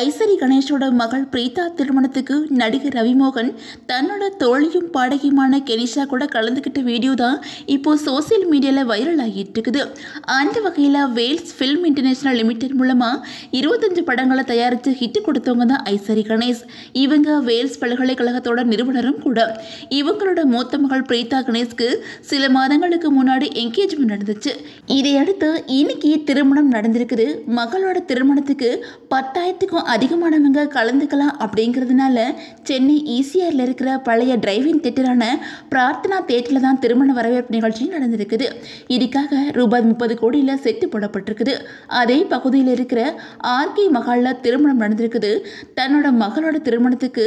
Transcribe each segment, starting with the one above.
ஐசரி கணேஷோட மகள் பிரீதா திருமணத்துக்கு நடிகர் ரவிமோகன் தன்னோட தோழியும் பாடகியுமான கெனிஷா கூட கலந்துக்கிட்ட வீடியோ தான் இப்போ சோசியல் மீடியாவில் வைரல் ஆகிட்டு இருக்குது. அந்த வகையில் வேல்ஸ் ஃபில்ம் இன்டர்நேஷனல் லிமிடெட் மூலமாக 25 படங்களை தயாரித்து ஹிட் கொடுத்தவங்க தான் ஐசரி கணேஷ். இவங்க வேல்ஸ் பல்கலைக்கழகத்தோட நிறுவனரும் கூட. இவங்களோட மூத்த மகள் பிரீதா கணேஷ்க்கு சில மாதங்களுக்கு முன்னாடி என்கேஜ்மெண்ட் நடந்துச்சு. இதையடுத்து இன்னைக்கு திருமணம் நடந்திருக்குது. மகளோட திருமணத்துக்கு 10,000க்கும் அதிகமானவங்க கலந்துக்கலாம் அப்படிங்கிறதுனால சென்னை ஈசிஆரில் இருக்கிற பழைய டிரைவிங் தியேட்டரான பிரார்த்தனா தியேட்டரில் தான் திருமண வரவேற்பு நிகழ்ச்சி நடந்திருக்குது. இதுக்காக ரூபாய் 30 கோடியில் செட்டு போடப்பட்டிருக்குது. அதே பகுதியில் இருக்கிற ஆர்கே மகாலில் திருமணம் நடந்திருக்குது. தன்னோட மகளோட திருமணத்துக்கு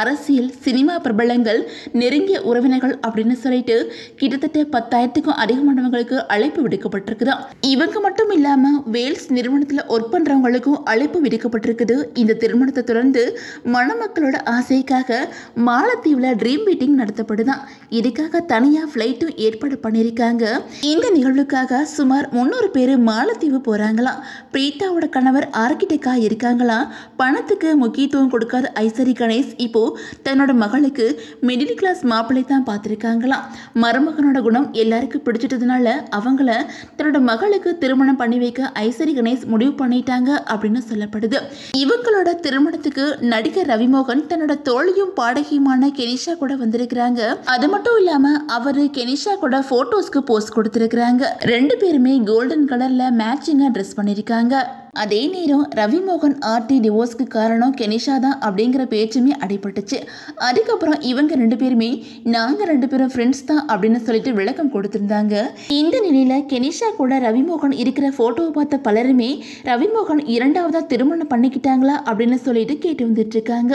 அரசியல், சினிமா பிரபலங்கள், நெருங்கிய உறவினர்கள் அப்படின்னு சொல்லிட்டு கிட்டத்தட்ட 10,000க்கும் அதிகமானவங்களுக்கு அழைப்பு விடுக்கப்பட்டிருக்குது. இவங்க மட்டும் இல்லாமல் வேல்ஸ் நிறுவனத்தில் ஒர்க் பண்ணுறவங்களுக்கும் அழைப்பு விடுக்கப்பட்டிருக்குது. இந்த திருமணத்தை தொடர்ந்து மணமக்களோட ஆசைக்காக மாலத்தீவில் ட்ரீம் மீட்டிங் நடத்தப்படுதான். இதுக்காக தனியாக ஃப்ளைட்டும் ஏற்பாடு பண்ணியிருக்காங்க. இந்த நிகழ்வுக்காக சுமார் 300 பேர் மாலத்தீவு போகிறாங்களாம். பிரீதாவோட கணவர் ஆர்கிடெக்டாக இருக்காங்களாம். பணத்துக்கு முக்கியத்துவம் கொடுக்காத ஐசரி கணேஷ் இப்போ தன்னோட மகளுக்கு மிடில் கிளாஸ் மாப்பிள்ளை தான் பார்த்துருக்காங்களாம். மருமகனோட குணம் எல்லாருக்கும் பிடிச்சிட்டதுனால அவங்கள தன்னோட மகளுக்கு திருமணம் பண்ணி வைக்க ஐசரி கணேஷ் முடிவு பண்ணிட்டாங்க அப்படின்னு சொல்லப்படுது. இவங்களோட திருமணத்துக்கு நடிகர் ரவிமோகன் தன்னோட தோழியும் பாடகியுமான கெனிஷா கூட வந்திருக்கிறாங்க. அது மட்டும் இல்லாம அவரு கெனிஷா கூட போட்டோஸ்க்கு போஸ்ட் கொடுத்திருக்கிறாங்க. 2 பேருமே கோல்டன் கலர்ல மேட்சிங்கா ட்ரெஸ் பண்ணிருக்காங்க. அதே நேரம் ரவிமோகன் ஆர்டி டிவோர்ஸ்க்கு காரணம் கெனிஷா தான் அப்படிங்கிற பேச்சுமே அடிபட்டுச்சு. அதுக்கப்புறம் இவங்க 2 பேருமே நாங்கள் 2 பேரும் ஃப்ரெண்ட்ஸ் தான் அப்படின்னு சொல்லிட்டு விளக்கம் கொடுத்துருந்தாங்க. இந்த நிலையில கெனிஷா கூட ரவிமோகன் இருக்கிற போட்டோவை பார்த்த பலருமே ரவிமோகன் 2ஆவதா திருமணம் பண்ணிக்கிட்டாங்களா அப்படின்னு சொல்லிட்டு கேட்டு வந்துட்டு இருக்காங்க.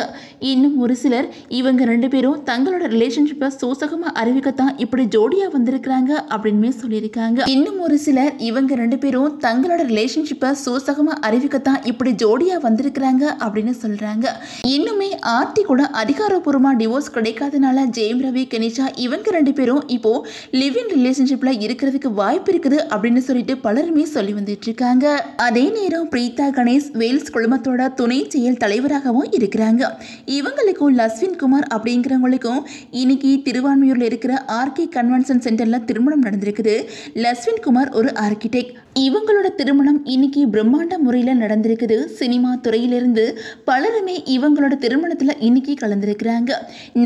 இன்னும் ஒரு சிலர் இவங்க 2 பேரும் தங்களோட ரிலேஷன்ஷிப்பை சூசகமாக அறிவிக்கத்தான் இப்படி ஜோடியா வந்திருக்கிறாங்க அப்படின்னு சொல்லியிருக்காங்க. இன்னும் ஒரு சிலர் இவங்க 2 பேரும் தங்களோட ரிலேஷன்ஷிப்பை சூசகமாக அறிவிக்கத்தான் இப்படி ஜோடியா வந்திருக்கிறாங்க அப்படின்னு சொல்றாங்க. இன்னுமே ஆர்டி கூட அதிகாரப்பூர்வமா டிவோர்ஸ் கிடைக்காதனால ஜெயம் ரவி, கெனிஷா இவங்க 2 பேரும் இப்போ லிவ் இன் ரிலேஷன்ஷிப்ல இருக்கிறதுக்கு வாய்ப்பு இருக்குது அப்படின்னு சொல்லிட்டு பலருமே சொல்லி வந்துட்டு இருக்காங்க. அதே நேரம் பிரீதா கணேஷ் வேல்ஸ் குழுமத்தோட துணை செயல் தலைவராகவும் இருக்கிறாங்க. இவங்களுக்கும் லஸ்வின் குமார் அப்படிங்கிறவங்களுக்கும் இன்னைக்கு திருவான்மையூர்ல இருக்கிற ஆர்கே கன்வென்ஷன் சென்டர்ல திருமணம் நடந்திருக்குது. லஸ்வின் குமார் ஒரு ஆர்கிடெக்ட். இவங்களோட திருமணம் இன்னைக்கு பிரம்மாண்ட முறையில் நடந்திருக்குது. சினிமா துறையிலிருந்து பலருமே இவங்களோட திருமணத்தில் இன்னைக்கு கலந்திருக்கிறாங்க.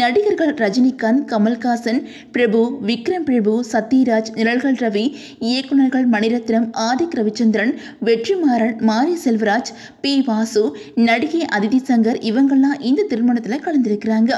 நடிகர்கள் ரஜினிகாந்த், கமல்ஹாசன், பிரபு, விக்ரம் பிரபு, சத்யராஜ், நிழல்கள் ரவி, இயக்குநர்கள் மணிரத்னம், ஆதிக் ரவிச்சந்திரன், வெற்றிமாறன், மாரி செல்வராஜ், பி வாசு, நடிகை அதிதி சங்கர் இவங்கெல்லாம் இந்த திருமணத்தில் கலந்திருக்கிறாங்க.